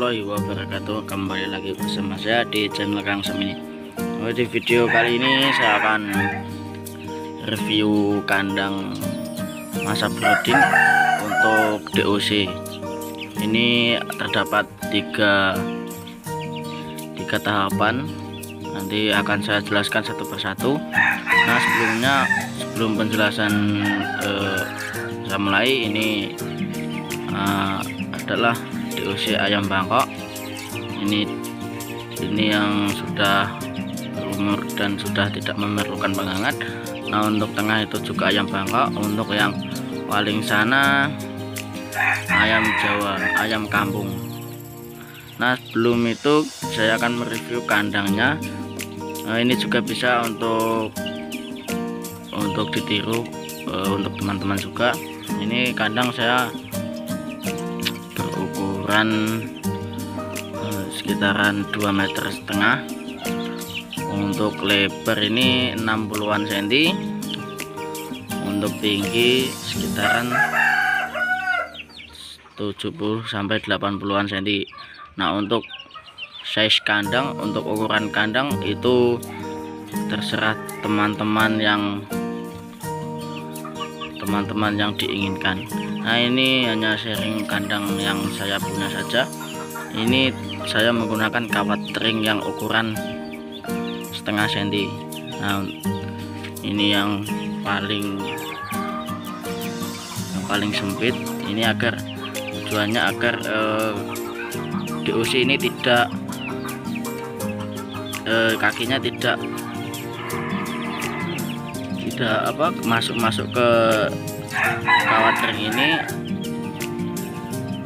warahmatullahi wabarakatuh. Kembali lagi bersama saya di channel Kang Sam ini. Di video kali ini saya akan review kandang masa breeding untuk DOC. Ini terdapat tiga tahapan. Nanti akan saya jelaskan satu persatu. Nah, sebelum penjelasan saya mulai, ini adalah DOC ayam Bangkok. Ini yang sudah berumur dan sudah tidak memerlukan penghangat. Nah, untuk tengah itu juga ayam Bangkok. Untuk yang paling sana ayam Jawa, ayam kampung. Nah, sebelum itu saya akan mereview kandangnya. Ini juga bisa untuk ditiru untuk teman-teman juga. Ini kandang saya berukuran sekitaran 2,5 meter. Untuk lebar ini 60-an cm, untuk tinggi sekitaran 70 sampai 80-an cm. Nah, untuk size kandang, untuk ukuran kandang itu terserah teman-teman yang diinginkan. Nah, ini hanya sharing kandang yang saya punya saja. Ini saya menggunakan kawat ring yang ukuran setengah senti. Nah, ini yang paling sempit. Ini tujuannya agar DOC ini tidak kakinya tidak masuk ke kawat ring ini,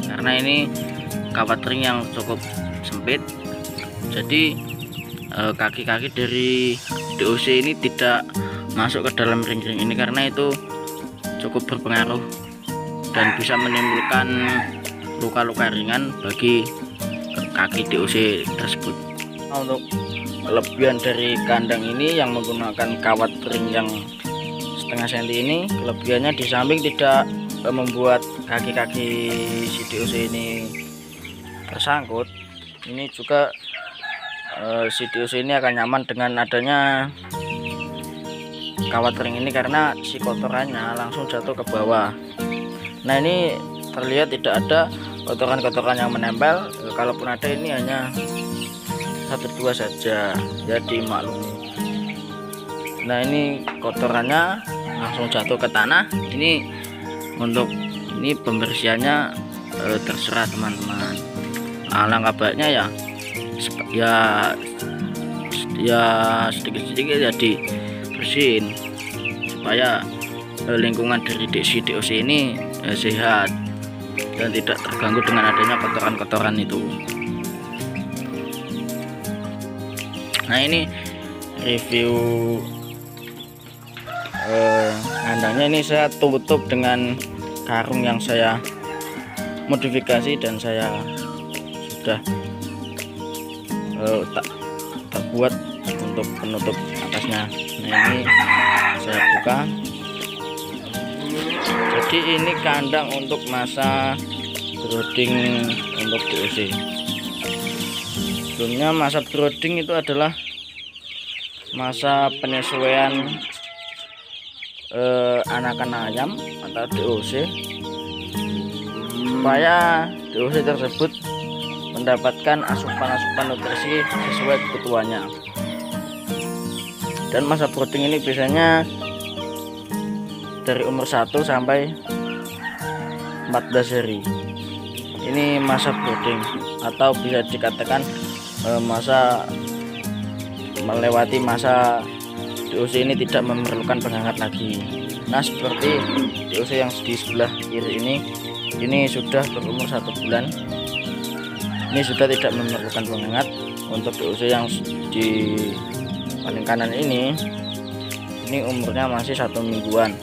karena ini kawat ring yang cukup sempit. Jadi kaki-kaki dari DOC ini tidak masuk ke dalam ring-ring ini, karena itu cukup berpengaruh dan bisa menimbulkan luka-luka ringan bagi kaki DOC tersebut. Nah, untuk kelebihan dari kandang ini yang menggunakan kawat ring yang setengah senti ini, kelebihannya di samping tidak membuat kaki-kaki si DOC ini tersangkut, ini juga si DOC ini akan nyaman dengan adanya kawat ring ini, karena si kotorannya langsung jatuh ke bawah. Nah, ini terlihat tidak ada kotoran-kotoran yang menempel. Kalaupun ada, ini hanya 1-2 saja, jadi maklumi. Nah, ini kotorannya langsung jatuh ke tanah. Ini untuk pembersihannya terserah teman-teman. Alangkah baiknya ya sedikit-sedikit ya dibersihin, supaya lingkungan dari DOC ini sehat dan tidak terganggu dengan adanya kotoran-kotoran itu. Nah, ini review kandangnya. Ini saya tutup dengan karung yang saya modifikasi dan saya sudah terbuat untuk penutup atasnya. Nah, ini saya buka. Jadi ini kandang untuk masa brooding untuk DOC. Sebelumnya masa brooding itu adalah masa penyesuaian anakan ayam atau DOC, supaya DOC tersebut mendapatkan asupan nutrisi sesuai kebutuhannya. Dan masa brooding ini biasanya dari umur 1 sampai 14 hari. Ini masa brooding, atau bisa dikatakan masa melewati masa DOC ini tidak memerlukan penghangat lagi. Nah, seperti DOC yang di sebelah kiri ini sudah berumur 1 bulan. Ini sudah tidak memerlukan penghangat. Untuk DOC yang di paling kanan ini umurnya masih 1 mingguan.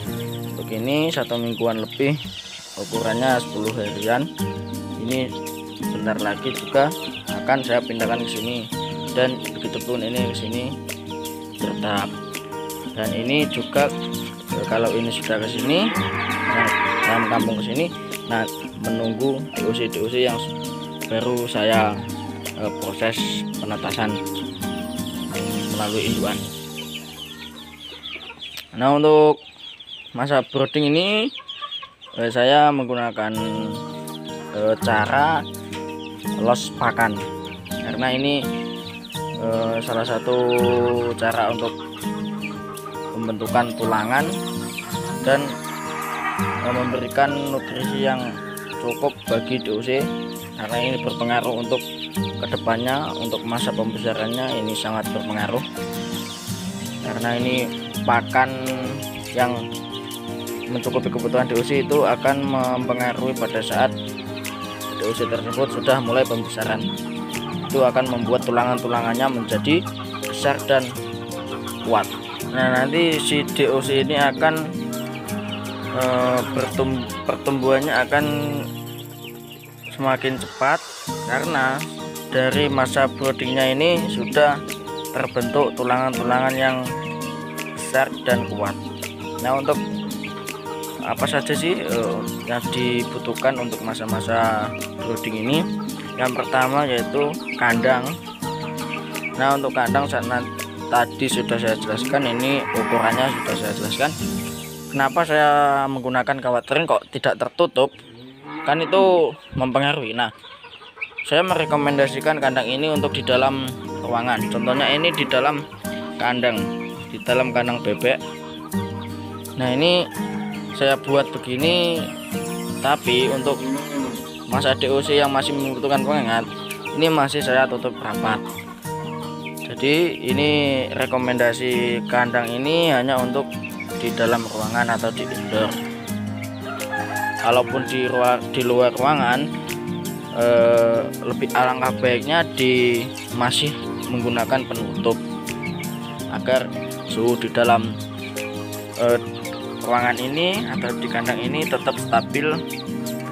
Untuk ini 1 mingguan lebih, ukurannya 10 harian. Ini bentar lagi juga akan saya pindahkan ke sini, dan begitupun ini ke sini bertahap. Dan ini juga kalau ini sudah ke sini, dalam kampung ke sini, nah menunggu DOC yang baru saya proses penetasan melalui induan. Nah, untuk masa brooding ini saya menggunakan cara los pakan, karena ini salah satu cara untuk pembentukan tulangan dan memberikan nutrisi yang cukup bagi DOC, karena ini berpengaruh untuk kedepannya, untuk masa pembesarannya ini sangat berpengaruh, karena ini pakan yang mencukupi kebutuhan DOC itu akan mempengaruhi pada saat DOC tersebut sudah mulai pembesaran. Itu akan membuat tulangan-tulangannya menjadi besar dan kuat. Nah, nanti si DOC ini akan pertumbuhannya akan semakin cepat, karena dari masa broodingnya ini sudah terbentuk tulangan-tulangan yang besar dan kuat. Nah, untuk apa saja sih yang dibutuhkan untuk masa-masa brooding ini? Yang pertama yaitu kandang. Nah, untuk kandang tadi sudah saya jelaskan, ini ukurannya sudah saya jelaskan. Kenapa saya menggunakan kawat ring kok tidak tertutup? Kan itu mempengaruhi. Nah, saya merekomendasikan kandang ini untuk di dalam ruangan. Contohnya ini di dalam kandang bebek. Nah, ini saya buat begini, tapi untuk masa DOC yang masih membutuhkan penghangat, ini masih saya tutup rapat. Jadi ini rekomendasi kandang ini hanya untuk di dalam ruangan atau di indoor. Kalaupun di luar ruangan, lebih alangkah baiknya masih menggunakan penutup agar suhu di dalam ruangan ini atau di kandang ini tetap stabil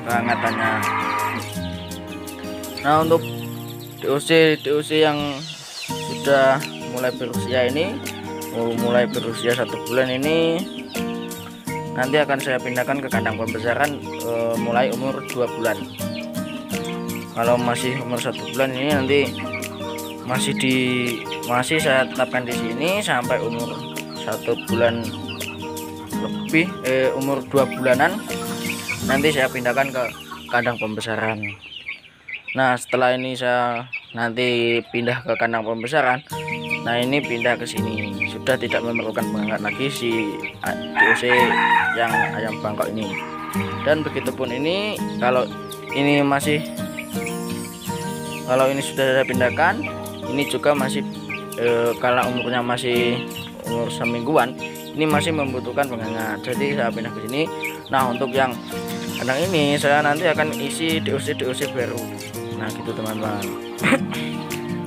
kehangatannya. Nah, untuk DOC yang sudah mulai berusia ini, mulai berusia 1 bulan ini, nanti akan saya pindahkan ke kandang pembesaran mulai umur 2 bulan. Kalau masih umur 1 bulan ini nanti masih saya tetapkan di sini sampai umur 1 bulan lebih, umur 2 bulanan nanti saya pindahkan ke kandang pembesaran. Nah, setelah ini saya nanti pindah ke kandang pembesaran, nah ini pindah ke sini, sudah tidak memerlukan penghangat lagi si DOC yang ayam bangkok ini. Dan begitupun ini, kalau ini sudah saya pindahkan, ini juga masih kalau umurnya masih umur semingguan, ini masih membutuhkan penghangat, jadi saya pindah ke sini. Nah, untuk yang kandang ini saya nanti akan isi DOC baru. Nah, gitu teman-teman.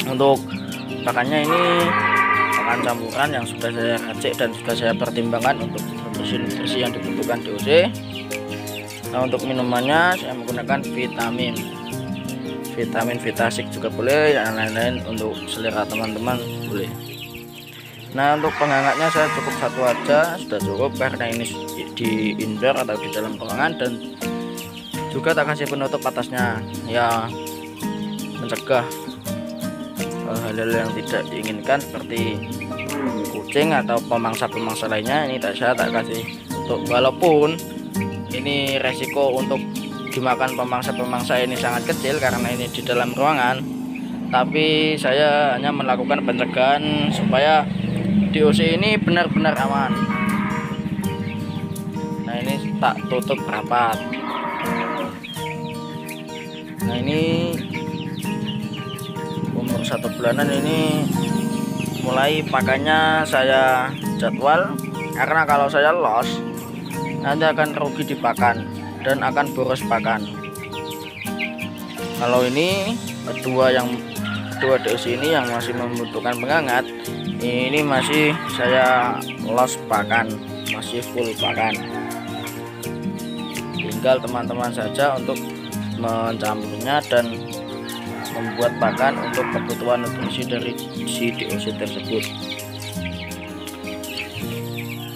Untuk pakannya ini pakan campuran yang sudah saya racik dan sudah saya pertimbangkan untuk nutrisi yang dibutuhkan DOC. Nah, untuk minumannya saya menggunakan vitamin Vitasik juga boleh, yang lain-lain untuk selera teman-teman boleh. Nah, untuk penghangatnya saya cukup satu aja, sudah cukup, karena ini di indoor atau di dalam ruangan, dan juga tak kasih penutup atasnya ya, mencegah hal-hal yang tidak diinginkan seperti kucing atau pemangsa-pemangsa lainnya. Ini saya tak kasih untuk, walaupun ini resiko untuk dimakan pemangsa-pemangsa ini sangat kecil karena ini di dalam ruangan, tapi saya hanya melakukan pencegahan supaya DOC ini benar-benar aman. Nah, ini tak tutup rapat. Nah, ini umur 1 bulanan ini mulai pakannya saya jadwal, karena kalau saya los nanti akan rugi di pakan dan akan boros pakan. Kalau ini kedua DOC ini yang masih membutuhkan penghangat, ini masih saya los pakan, masih full pakan. Tinggal teman-teman saja untuk mencampurnya dan membuat pakan untuk kebutuhan nutrisi dari si DOC tersebut.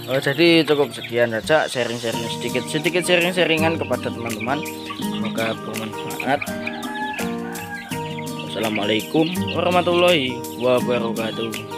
Jadi cukup sekian saja sharing-sharing sedikit sharing-sharingan kepada teman-teman, semoga bermanfaat. Assalamualaikum warahmatullahi wabarakatuh.